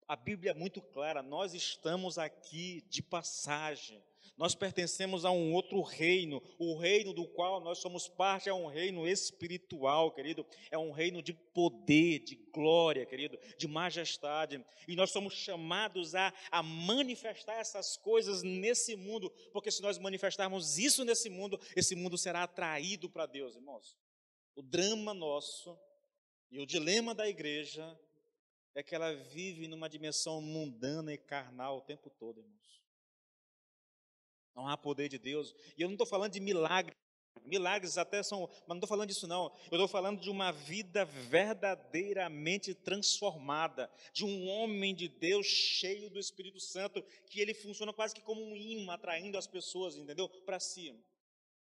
A Bíblia é muito clara, nós estamos aqui de passagem. Nós pertencemos a um outro reino, o reino do qual nós somos parte é um reino espiritual, querido, é um reino de poder, de glória, querido, de majestade, e nós somos chamados a manifestar essas coisas nesse mundo, porque se nós manifestarmos isso nesse mundo, esse mundo será atraído para Deus, irmãos. O drama nosso e o dilema da igreja é que ela vive numa dimensão mundana e carnal o tempo todo, irmãos. Não há poder de Deus. E eu não estou falando de milagres. Milagres até são, mas não estou falando disso não. Eu estou falando de uma vida verdadeiramente transformada, de um homem de Deus cheio do Espírito Santo, que ele funciona quase que como um imã, atraindo as pessoas, entendeu? Para si.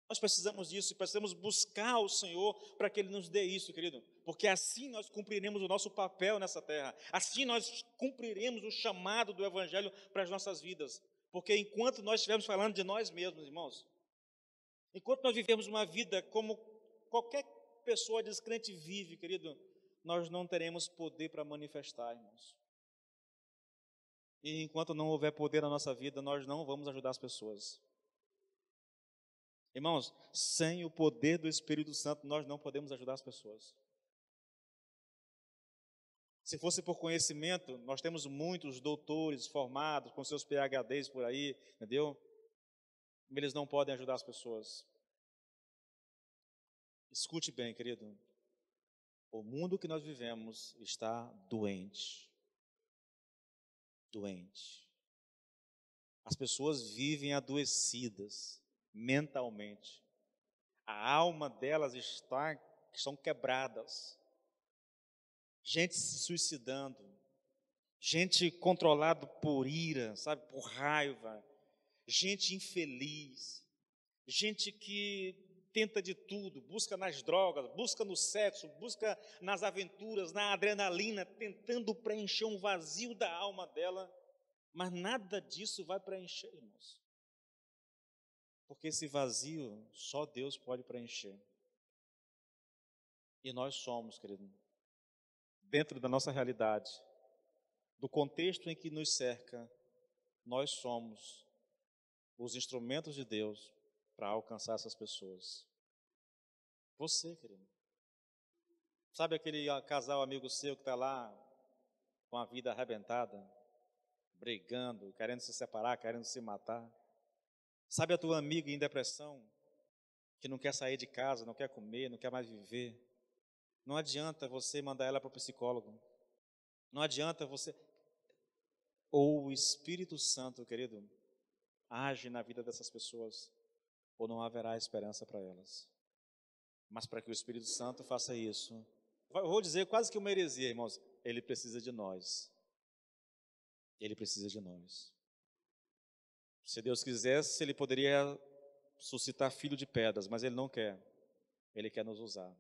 Nós precisamos disso e precisamos buscar o Senhor para que Ele nos dê isso, querido. Porque assim nós cumpriremos o nosso papel nessa terra. Assim nós cumpriremos o chamado do Evangelho para as nossas vidas. Porque enquanto nós estivermos falando de nós mesmos, irmãos, enquanto nós vivemos uma vida como qualquer pessoa descrente vive, querido, nós não teremos poder para manifestar, irmãos. E enquanto não houver poder na nossa vida, nós não vamos ajudar as pessoas. Irmãos, sem o poder do Espírito Santo, nós não podemos ajudar as pessoas. Se fosse por conhecimento, nós temos muitos doutores formados, com seus PhDs por aí, entendeu? Eles não podem ajudar as pessoas. Escute bem, querido. O mundo que nós vivemos está doente. Doente. As pessoas vivem adoecidas mentalmente. A alma delas estão quebradas. Gente se suicidando, gente controlada por ira, sabe, por raiva, gente infeliz, gente que tenta de tudo, busca nas drogas, busca no sexo, busca nas aventuras, na adrenalina, tentando preencher um vazio da alma dela, mas nada disso vai preencher, irmãos. Porque esse vazio só Deus pode preencher. E nós somos, querido, dentro da nossa realidade, do contexto em que nos cerca, nós somos os instrumentos de Deus para alcançar essas pessoas. Você, querido. Sabe aquele casal amigo seu que está lá com a vida arrebentada, brigando, querendo se separar, querendo se matar? Sabe a tua amiga em depressão, que não quer sair de casa, não quer comer, não quer mais viver? Não adianta você mandar ela para o psicólogo. Não adianta você... Ou o Espírito Santo, querido, age na vida dessas pessoas, ou não haverá esperança para elas. Mas para que o Espírito Santo faça isso, eu vou dizer quase que uma heresia, irmãos, ele precisa de nós. Ele precisa de nós. Se Deus quisesse, ele poderia suscitar filho de pedras, mas ele não quer. Ele quer nos usar.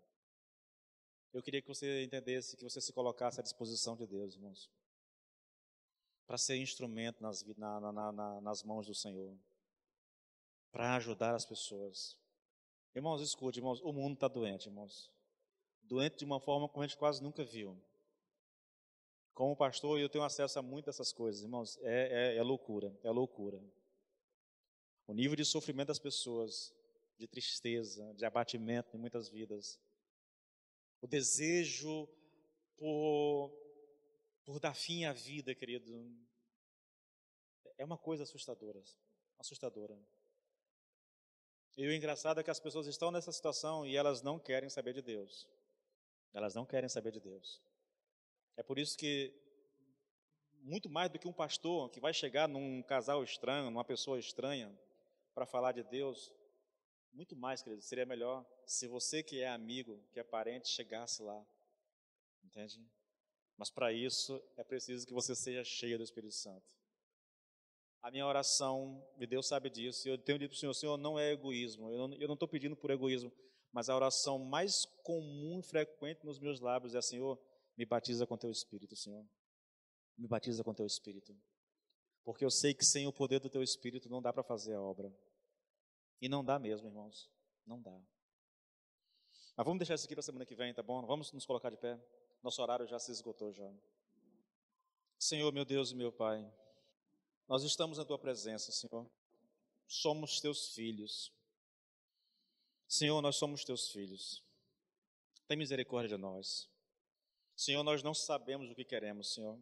Eu queria que você entendesse, que você se colocasse à disposição de Deus, irmãos, para ser instrumento nas mãos do Senhor, para ajudar as pessoas. Irmãos, escute, irmãos, o mundo está doente, irmãos. Doente de uma forma como a gente quase nunca viu. Como pastor, eu tenho acesso a muitas dessas coisas, irmãos, é loucura, é loucura. O nível de sofrimento das pessoas, de tristeza, de abatimento em muitas vidas. O desejo por dar fim à vida, querido, é uma coisa assustadora, assustadora. E o engraçado é que as pessoas estão nessa situação e elas não querem saber de Deus. Elas não querem saber de Deus. É por isso que, muito mais do que um pastor que vai chegar num casal estranho, numa pessoa estranha, para falar de Deus, muito mais, querido, seria melhor se você que é amigo, que é parente, chegasse lá. Entende? Mas para isso é preciso que você seja cheio do Espírito Santo. A minha oração, e Deus sabe disso, eu tenho dito para o Senhor, não é egoísmo, eu não estou pedindo por egoísmo, mas a oração mais comum e frequente nos meus lábios é: Senhor, me batiza com Teu Espírito, Senhor. Me batiza com Teu Espírito. Porque eu sei que sem o poder do Teu Espírito não dá para fazer a obra. E não dá mesmo, irmãos, não dá. Mas vamos deixar isso aqui para a semana que vem, tá bom? Vamos nos colocar de pé. Nosso horário já se esgotou já. Senhor, meu Deus e meu Pai, nós estamos na Tua presença, Senhor. Somos Teus filhos. Senhor, nós somos Teus filhos. Tem misericórdia de nós. Senhor, nós não sabemos o que queremos, Senhor.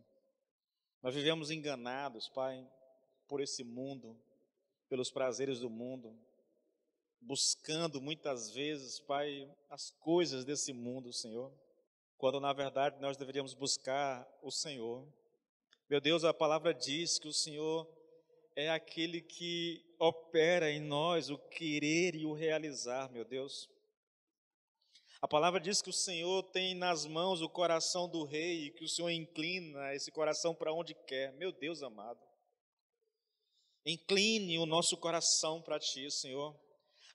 Nós vivemos enganados, Pai, por esse mundo, pelos prazeres do mundo, buscando muitas vezes, Pai, as coisas desse mundo, Senhor, quando na verdade nós deveríamos buscar o Senhor. Meu Deus, a palavra diz que o Senhor é aquele que opera em nós o querer e o realizar, meu Deus. A palavra diz que o Senhor tem nas mãos o coração do rei e que o Senhor inclina esse coração para onde quer. Meu Deus amado, incline o nosso coração para Ti, Senhor.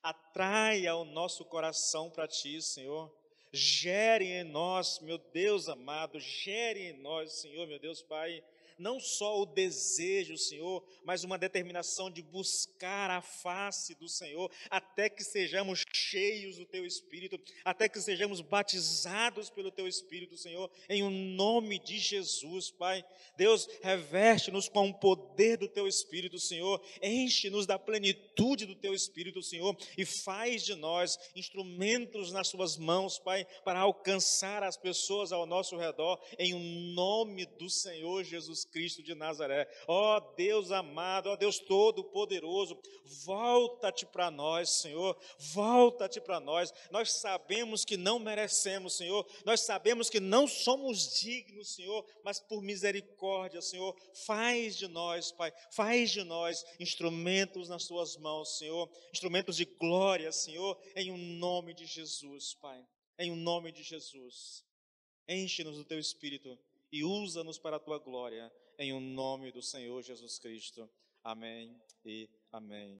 Atraia o nosso coração para Ti, Senhor. Gere em nós, meu Deus amado, gere em nós, Senhor, meu Deus Pai, não só o desejo, Senhor, mas uma determinação de buscar a face do Senhor, até que sejamos cheios do Teu Espírito, até que sejamos batizados pelo Teu Espírito, Senhor, em o nome de Jesus, Pai. Deus, reveste-nos com o poder do Teu Espírito, Senhor, enche-nos da plenitude do Teu Espírito, Senhor, e faz de nós instrumentos nas Suas mãos, Pai, para alcançar as pessoas ao nosso redor, em o nome do Senhor Jesus Cristo de Nazaré. Ó Deus amado, ó Deus todo-poderoso, volta-te para nós, Senhor, volta-te para nós. Nós sabemos que não merecemos, Senhor, nós sabemos que não somos dignos, Senhor, mas por misericórdia, Senhor, faz de nós, Pai, faz de nós instrumentos nas Tuas mãos, Senhor, instrumentos de glória, Senhor, em o nome de Jesus, Pai, em o nome de Jesus. Enche-nos do Teu Espírito e usa-nos para a Tua glória, em o nome do Senhor Jesus Cristo. Amém e amém.